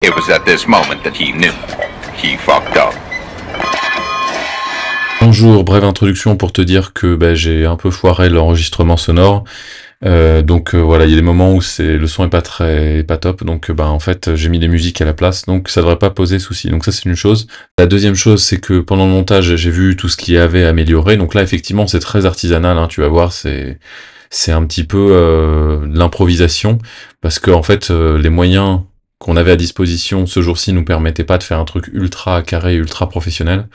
It was at this moment that he knew he fucked up. Bonjour, brève introduction pour te dire que j'ai un peu foiré l'enregistrement sonore. Voilà, il y a des moments où le son est pas top, donc en fait j'ai mis des musiques à la place, donc ça devrait pas poser souci. Donc ça c'est une chose. La deuxième chose, c'est que pendant le montage j'ai vu tout ce qu'il y avait à améliorer. Donc là effectivement c'est très artisanal, hein, tu vas voir, c'est un petit peu de l'improvisation, parce que en fait les moyens qu'on avait à disposition ce jour-ci nous permettaient pas de faire un truc ultra carré, ultra professionnel.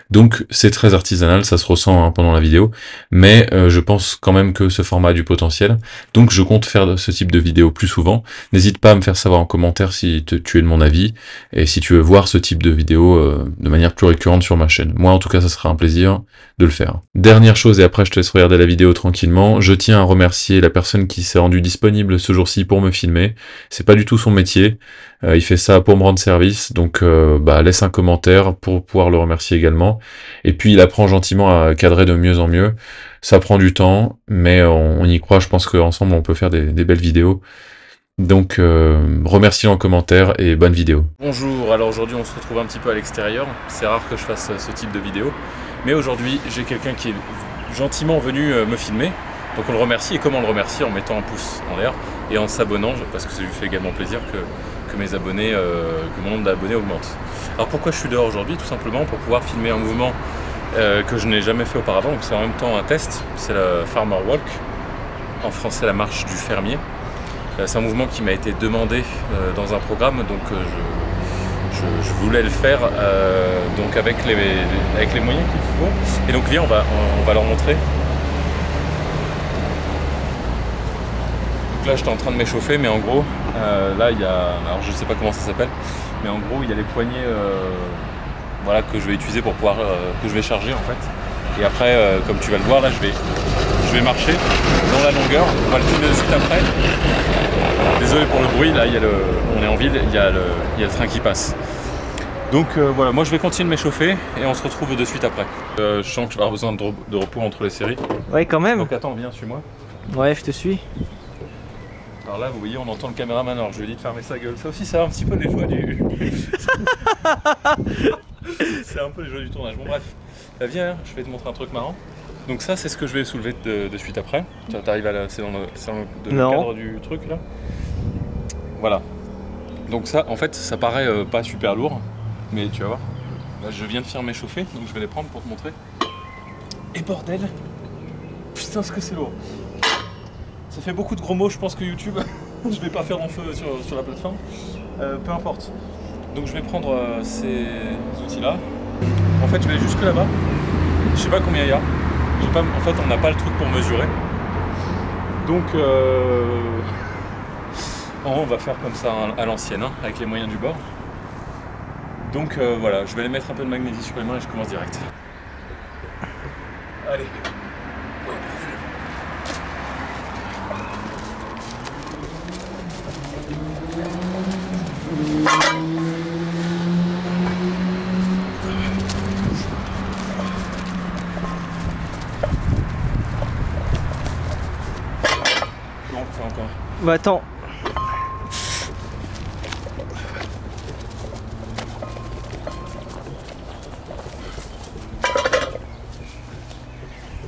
Donc c'est très artisanal, ça se ressent pendant la vidéo, mais je pense quand même que ce format a du potentiel, donc je compte faire ce type de vidéo plus souvent. N'hésite pas à me faire savoir en commentaire si tu es de mon avis, et si tu veux voir ce type de vidéo de manière plus récurrente sur ma chaîne. Moi en tout cas ça sera un plaisir de le faire. Dernière chose, et après je te laisse regarder la vidéo tranquillement, je tiens à remercier la personne qui s'est rendue disponible ce jour-ci pour me filmer. C'est pas du tout son métier, il fait ça pour me rendre service, donc laisse un commentaire pour pouvoir le remercier également. Et puis il apprend gentiment à cadrer de mieux en mieux. Ça prend du temps, mais on y croit, je pense qu'ensemble on peut faire des belles vidéos. Donc remercie-le en commentaire et bonne vidéo. Bonjour, alors aujourd'hui on se retrouve un petit peu à l'extérieur. C'est rare que je fasse ce type de vidéo, mais aujourd'hui j'ai quelqu'un qui est gentiment venu me filmer. Donc on le remercie, et comment on le remercie? En mettant un pouce en l'air et en s'abonnant, parce que ça lui fait également plaisir que mes abonnés, que mon nombre d'abonnés augmente. Alors pourquoi je suis dehors aujourd'hui? Tout simplement pour pouvoir filmer un mouvement que je n'ai jamais fait auparavant, donc c'est en même temps un test, c'est le Farmer Walk, en français la marche du fermier. C'est un mouvement qui m'a été demandé dans un programme, donc je voulais le faire donc avec les moyens qu'il faut. Et donc viens, on va leur montrer. Donc là j'étais en train de m'échauffer, mais en gros, là il y a, alors je sais pas comment ça s'appelle, mais en gros il y a les poignées voilà, que je vais utiliser pour pouvoir, que je vais charger en fait. Et après, comme tu vas le voir, là je vais marcher dans la longueur, on va le filmer de suite après. Désolé pour le bruit, là on est en ville, il y a le train qui passe. Donc voilà, moi je vais continuer de m'échauffer et on se retrouve de suite après. Je sens que je vais avoir besoin de repos entre les séries. Ouais, quand même. Donc attends, viens, suis-moi. Ouais, je te suis. Alors là, vous voyez, on entend le caméraman, alors je lui ai dit de fermer sa gueule. Ça aussi, c'est un petit peu les joies du... c'est un peu les joies du tournage. Bon bref, là, viens, je vais te montrer un truc marrant. Donc ça, c'est ce que je vais soulever de suite après. Tu arrives à c'est dans le cadre du truc, là. Voilà. Donc ça, en fait, ça paraît pas super lourd, mais tu vas voir. Là, je viens de faire m'échauffer, donc je vais les prendre pour te montrer. Et bordel, putain, ce que c'est lourd. Ça fait beaucoup de gros mots, je pense que YouTube, je vais pas faire long feu sur la plateforme. Peu importe. Donc je vais prendre ces outils-là. En fait, je vais aller jusque là-bas. Je sais pas combien il y a. En fait, on n'a pas le truc pour mesurer. Donc, on va faire comme ça à l'ancienne, hein, avec les moyens du bord. Donc voilà, je vais aller mettre un peu de magnésie sur les mains et je commence direct. Allez. Bon, on fait encore. Bah attends.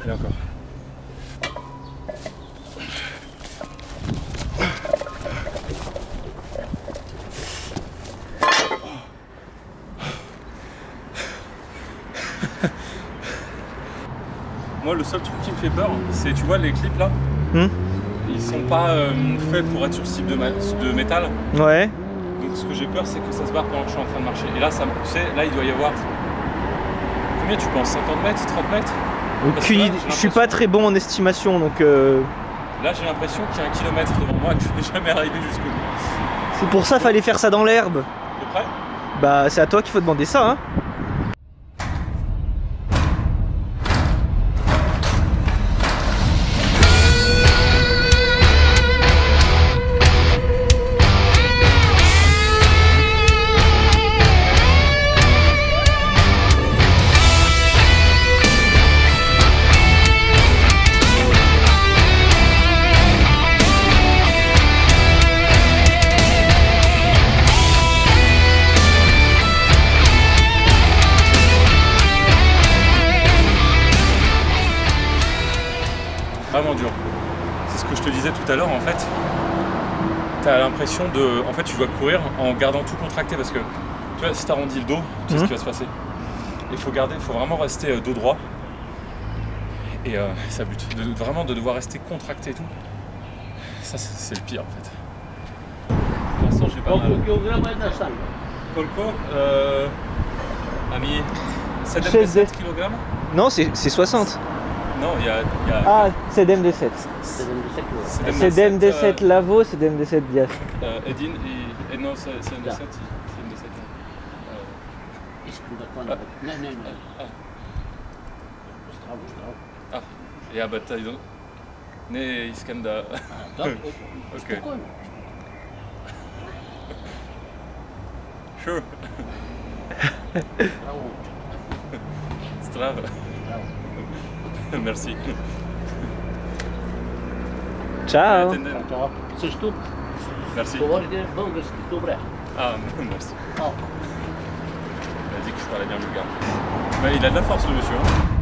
Et encore. Moi, le seul truc qui me fait peur, c'est, tu vois, les clips là, ils sont pas faits pour être sur ce type de métal. Ouais. Donc ce que j'ai peur, c'est que ça se barre pendant que je suis en train de marcher. Et là, tu sais, là, il doit y avoir... Combien tu penses? 50 mètres, 30 mètres? Aucune idée. Je suis pas très bon en estimation, donc... Là, j'ai l'impression qu'il y a 1 kilomètre devant moi et que je vais jamais arriver jusqu'au bout. C'est pour ça fallait faire ça dans l'herbe. T'es prêt? Bah c'est à toi qu'il faut demander ça, hein. disais tout à l'heure, en fait, t'as l'impression de... En fait, tu dois courir en gardant tout contracté parce que, tu vois, si t'arrondis le dos, tu sais ce qui va se passer. Il faut vraiment rester dos droit. Et ça bute. Vraiment de devoir rester contracté et tout. Ça, c'est le pire, en fait. Pour l'instant, j'ai pas mal. Colco, ami, 77 kg. Non, c'est 60. Non, il y a... Ah, c'est DMD7. C'est DMD7 Lavo, c'est DMD7 Dias. Edin et non, c'est MD7. Ja, but I don't... Nee, Iskanda... Okay. Sure. Strava. Merci. Ciao. Merci. Ah, merci. Il a dit que je parlais bien bulgare. Mais il a de la force, le monsieur. Hein.